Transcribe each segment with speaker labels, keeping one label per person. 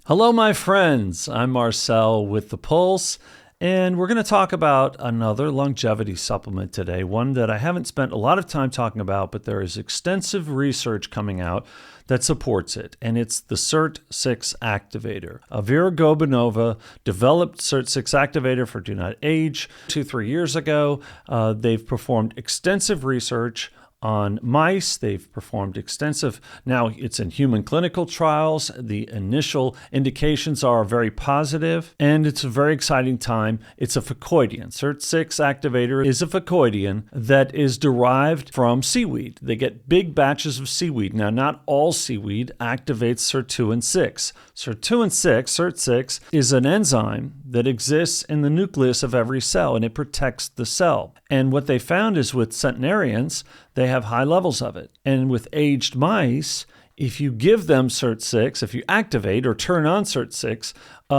Speaker 1: Hello, my friends. I'm Marcel with The Pulse, and we're going to talk about another longevity supplement today, one that I haven't spent a lot of time talking about, but there is extensive research coming out that supports it, and it's the Sirt6 Activator. Vera Gorbanova developed Sirt6 Activator for Do Not Age 2-3 years ago. They've performed extensive research on mice. They've performed extensive, now it's in human clinical trials. The initial indications are very positive, and it's a very exciting time. It's a phacoidian. Sirt6 Activator is a phacoidian that is derived from seaweed. They get big batches of seaweed. Now, not all seaweed activates Sirt2 and 6. Sirt2 and 6, Sirt6, is an enzyme that exists in the nucleus of every cell, and it protects the cell. And what they found is with centenarians, they have high levels of it. And with aged mice, if you give them Sirt6, if you activate or turn on Sirt6,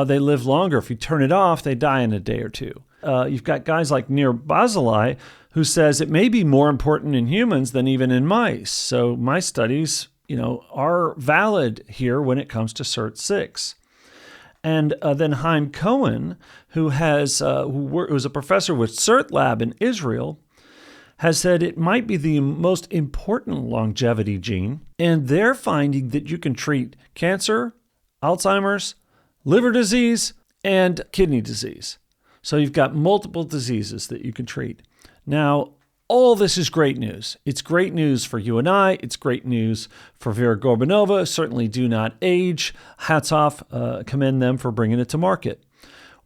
Speaker 1: they live longer. If you turn it off, they die in a day or two. You've got guys like Nir Bazalai, who says it may be more important in humans than even in mice. So my studies, are valid here when it comes to Sirt6. And then Chaim Cohen, who was a professor with Sirt Lab in Israel, has said it might be the most important longevity gene. And they're finding that you can treat cancer, Alzheimer's, liver disease, and kidney disease. So you've got multiple diseases that you can treat. Now, all this is great news. It's great news for you and I. It's great news for Vera Gorbanova. Certainly Do Not Age. Hats off, commend them for bringing it to market.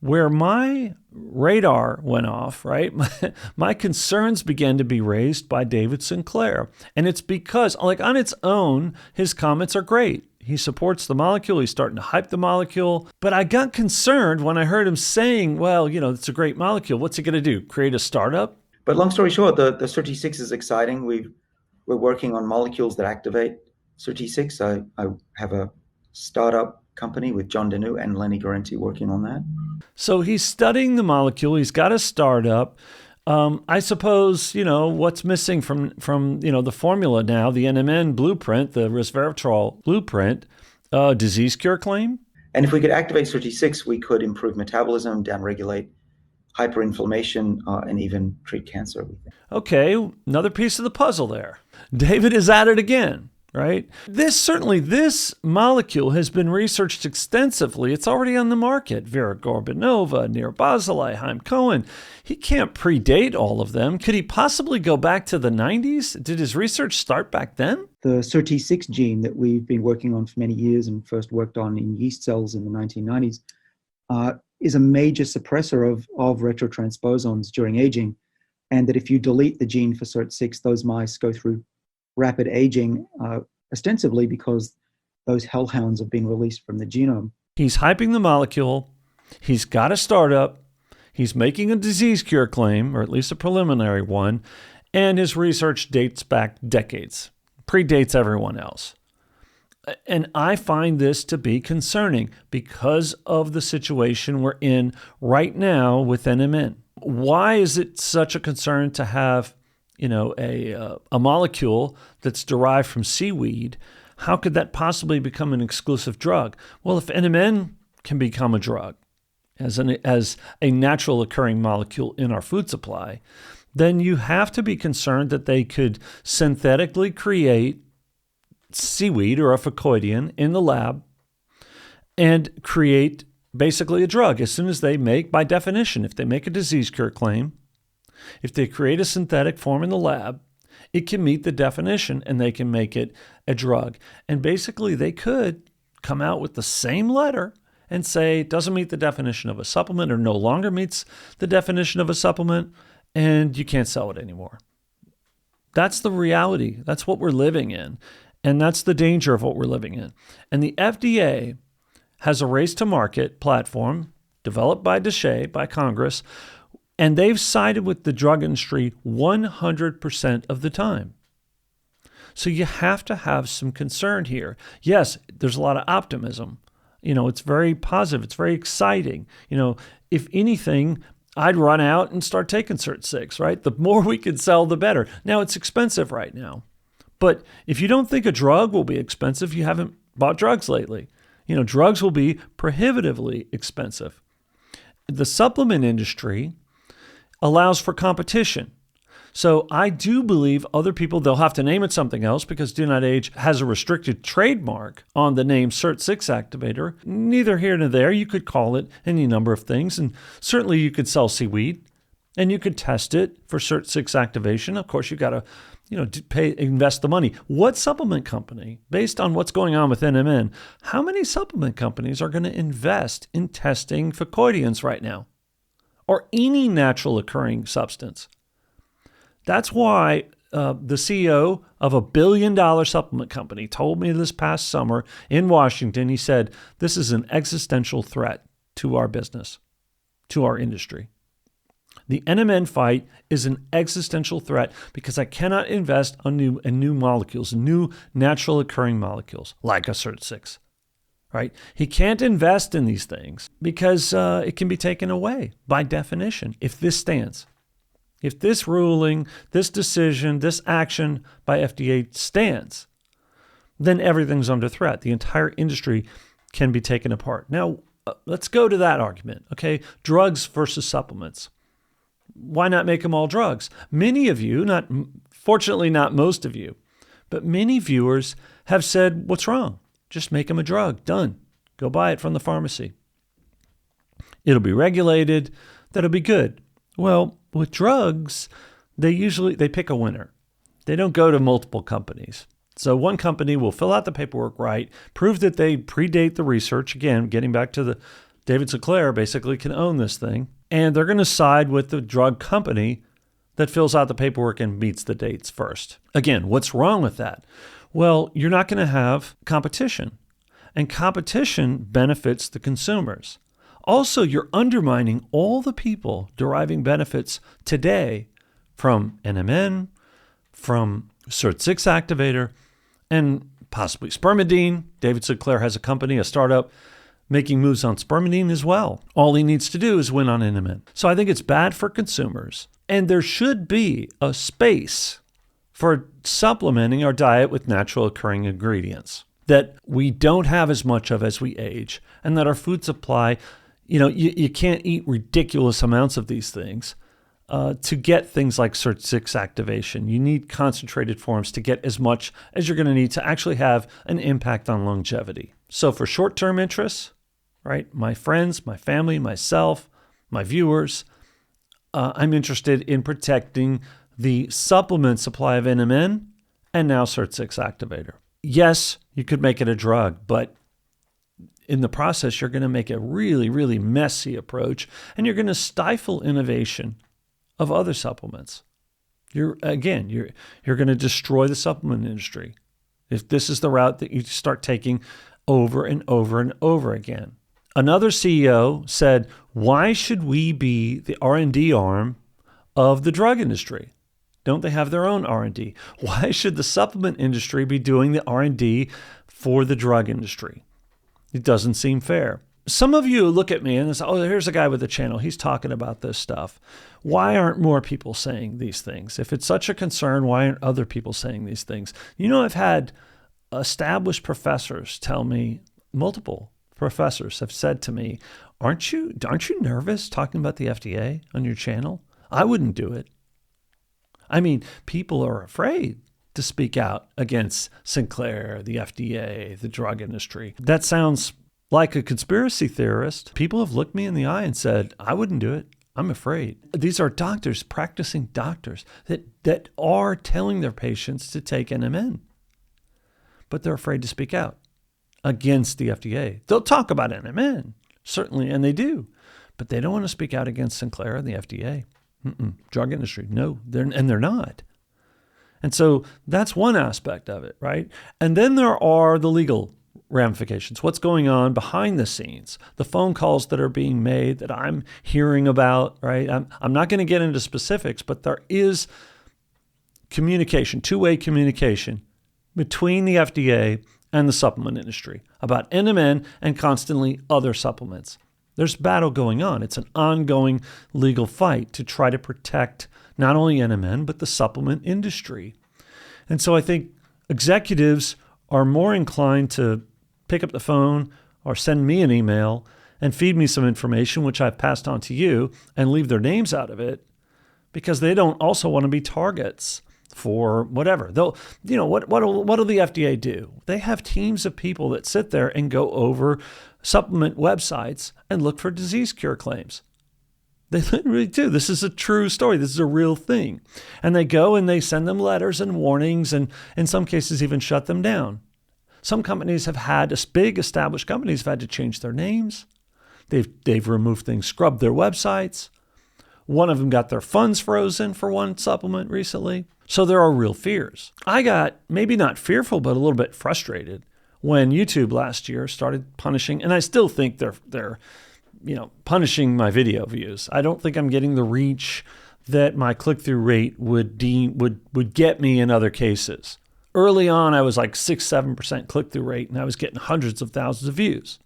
Speaker 1: Where my radar went off, right, my concerns began to be raised by David Sinclair. And it's because, on its own, his comments are great. He supports the molecule. He's starting to hype the molecule. But I got concerned when I heard him saying, well, it's a great molecule. What's he going to do? Create a startup?
Speaker 2: But long story short, the Sirt6 is exciting. We're working on molecules that activate Sirt6. I have a startup company with John Danu and Lenny Guarenti working on that.
Speaker 1: So he's studying the molecule. He's got a startup. I suppose, what's missing from the formula now, the NMN blueprint, the resveratrol blueprint, disease cure claim?
Speaker 2: And if we could activate Sirt6, we could improve metabolism, downregulate hyperinflammation, and even treat cancer.
Speaker 1: Okay, another piece of the puzzle there. David is at it again, right? This molecule has been researched extensively. It's already on the market. Vera Gorbanova, Nir Bazalai, Chaim Cohen. He can't predate all of them. Could he possibly go back to the 90s? Did his research start back then?
Speaker 3: The Sirt6 gene that we've been working on for many years and first worked on in yeast cells in the 1990s is a major suppressor of retrotransposons during aging, and that if you delete the gene for Sirt6, those mice go through rapid aging, ostensibly because those hellhounds have been released from the genome.
Speaker 1: He's hyping the molecule. He's got a startup. He's making a disease cure claim, or at least a preliminary one, and his research dates back decades, predates everyone else. And I find this to be concerning because of the situation we're in right now with NMN. Why is it such a concern to have, a molecule that's derived from seaweed? How could that possibly become an exclusive drug? Well, if NMN can become a drug as a natural occurring molecule in our food supply, then you have to be concerned that they could synthetically create seaweed or a phacoidian in the lab and create basically a drug as soon as they make, by definition, if they make a disease cure claim, if they create a synthetic form in the lab, it can meet the definition and they can make it a drug. And basically they could come out with the same letter and say it doesn't meet the definition of a supplement or no longer meets the definition of a supplement and you can't sell it anymore. That's the reality. That's what we're living in. And that's the danger of what we're living in. And the FDA has a race to market platform developed by DeShay, by Congress, and they've sided with the drug industry 100% of the time. So you have to have some concern here. Yes, there's a lot of optimism. It's very positive. It's very exciting. If anything, I'd run out and start taking Sirt6, right? The more we can sell, the better. Now, it's expensive right now. But if you don't think a drug will be expensive, you haven't bought drugs lately. Drugs will be prohibitively expensive. The supplement industry allows for competition. So I do believe other people, they'll have to name it something else because Do Not Age has a restricted trademark on the name Sirt6 Activator. Neither here nor there. You could call it any number of things. And certainly you could sell seaweed and you could test it for Sirt6 activation. Of course, you got to invest the money. What supplement company, based on what's going on with NMN, how many supplement companies are going to invest in testing phacoidians right now or any natural occurring substance? That's why the CEO of a $1 billion supplement company told me this past summer in Washington, he said, this is an existential threat to our business, to our industry. The NMN fight is an existential threat because I cannot invest in new molecules, new natural occurring molecules like a Sirt6, right? He can't invest in these things because it can be taken away by definition if this stands. If this ruling, this decision, this action by FDA stands, then everything's under threat. The entire industry can be taken apart. Now, let's go to that argument, okay? Drugs versus supplements. Why not make them all drugs? Many of you, fortunately not most of you, but many viewers have said, what's wrong? Just make them a drug. Done. Go buy it from the pharmacy. It'll be regulated. That'll be good. Well, with drugs, they pick a winner. They don't go to multiple companies. So one company will fill out the paperwork right, prove that they predate the research. Again, getting back to the David Sinclair basically can own this thing. And they're going to side with the drug company that fills out the paperwork and meets the dates first. Again, what's wrong with that? Well, you're not going to have competition. And competition benefits the consumers. Also, you're undermining all the people deriving benefits today from NMN, from Sirt6 Activator, and possibly spermidine. David Sinclair has a company, a startup, making moves on spermidine as well. All he needs to do is win on NMN. So I think it's bad for consumers. And there should be a space for supplementing our diet with natural occurring ingredients that we don't have as much of as we age, and that our food supply, you can't eat ridiculous amounts of these things to get things like Sirt6 activation. You need concentrated forms to get as much as you're going to need to actually have an impact on longevity. So for short-term interests, right, my friends, my family, myself, my viewers, I'm interested in protecting the supplement supply of NMN and now Sirt6 Activator. Yes, you could make it a drug, but in the process, you're going to make a really, really messy approach, and you're going to stifle innovation of other supplements. You're going to destroy the supplement industry if this is the route that you start taking over and over and over again. Another CEO said, why should we be the R&D arm of the drug industry? Don't they have their own R&D? Why should the supplement industry be doing the R&D for the drug industry? It doesn't seem fair. Some of you look at me and say, oh, here's a guy with a channel. He's talking about this stuff. Why aren't more people saying these things? If it's such a concern, why aren't other people saying these things? I've had established professors tell me, multiple professors have said to me, aren't you nervous talking about the FDA on your channel? I wouldn't do it. I mean, people are afraid to speak out against Sinclair, the FDA, the drug industry. That sounds like a conspiracy theorist. People have looked me in the eye and said, I wouldn't do it. I'm afraid. These are doctors, practicing doctors that are telling their patients to take NMN, but they're afraid to speak out against the FDA. They'll talk about NMN, certainly, and they do, but they don't want to speak out against Sinclair and the FDA. Drug industry, no, they're not. And so that's one aspect of it, right? And then there are the legal ramifications. What's going on behind the scenes? The phone calls that are being made that I'm hearing about, right? I'm not going to get into specifics, but there is communication, two-way communication between the FDA and the supplement industry about NMN and constantly other supplements. There's battle going on. It's an ongoing legal fight to try to protect not only NMN, but the supplement industry. And so I think executives are more inclined to pick up the phone or send me an email and feed me some information, which I've passed on to you, and leave their names out of it because they don't also want to be targets for whatever. They'll, what'll the FDA do? They have teams of people that sit there and go over supplement websites and look for disease cure claims. They literally do. This is a true story. This is a real thing. And they go and they send them letters and warnings and in some cases even shut them down. Some companies have had, big established companies have had to change their names. They've removed things, scrubbed their websites. One of them got their funds frozen for one supplement recently. So there are real fears. I got maybe not fearful, but a little bit frustrated when YouTube last year started punishing, and I still think they're punishing my video views. I don't think I'm getting the reach that my click-through rate would get me in other cases. Early on, I was like 6-7% click-through rate, and I was getting hundreds of thousands of views.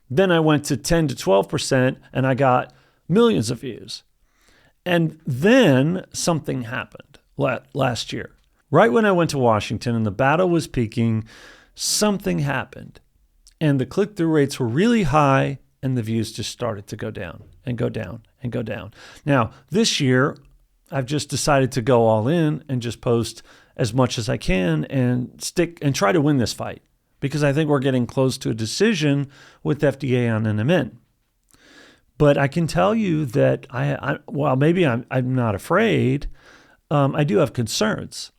Speaker 1: Then I went to 10 to 12%, and I got millions of views. And then something happened last year. Right when I went to Washington and the battle was peaking, something happened. And the click-through rates were really high, and the views just started to go down and go down and go down. Now, this year, I've just decided to go all in and just post as much as I can and stick and try to win this fight because I think we're getting close to a decision with FDA on NMN. But I can tell you that maybe I'm not afraid. I do have concerns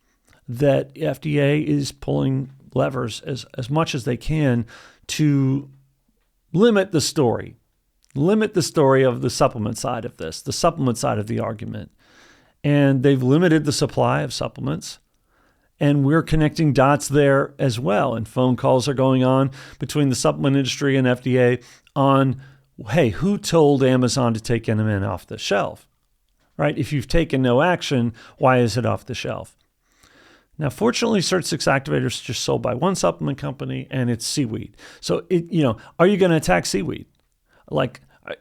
Speaker 1: that FDA is pulling levers as much as they can to limit the story of the supplement side of this, the supplement side of the argument. And they've limited the supply of supplements. And we're connecting dots there as well. And phone calls are going on between the supplement industry and FDA on, hey, who told Amazon to take NMN off the shelf? Right? If you've taken no action, why is it off the shelf? Now, fortunately, Sirt6 Activator is just sold by one supplement company, and it's seaweed. So, are you going to attack seaweed?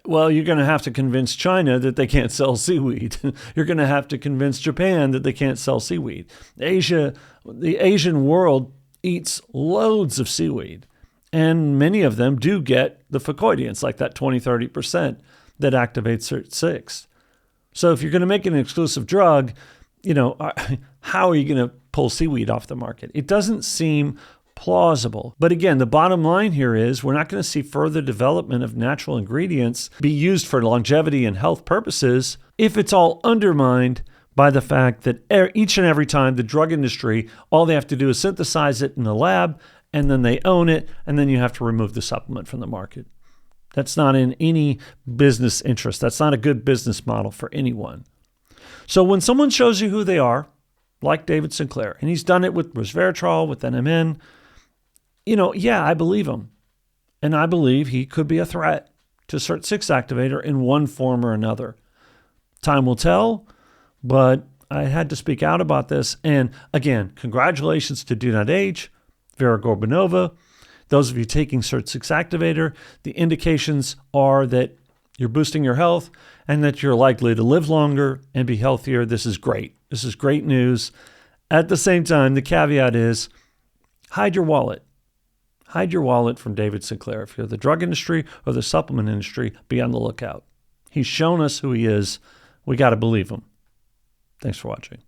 Speaker 1: Well, you're going to have to convince China that they can't sell seaweed. You're going to have to convince Japan that they can't sell seaweed. The Asian world eats loads of seaweed, and many of them do get the fucoidians, like that 20-30% that activates Sirt6. So if you're going to make an exclusive drug, how are you going to pull seaweed off the market? It doesn't seem plausible. But again, the bottom line here is we're not going to see further development of natural ingredients be used for longevity and health purposes if it's all undermined by the fact that each and every time the drug industry, all they have to do is synthesize it in the lab, and then they own it, and then you have to remove the supplement from the market. That's not in any business interest. That's not a good business model for anyone. So when someone shows you who they are, like David Sinclair, and he's done it with resveratrol, with NMN, I believe him. And I believe he could be a threat to Sirt6 Activator in one form or another. Time will tell, but I had to speak out about this. And again, congratulations to Do Not Age, Vera Gorbanova. Those of you taking Sirt6 Activator, the indications are that you're boosting your health and that you're likely to live longer and be healthier. This is great. This is great news. At the same time, the caveat is hide your wallet. Hide your wallet from David Sinclair. If you're the drug industry or the supplement industry, be on the lookout. He's shown us who he is. We got to believe him. Thanks for watching.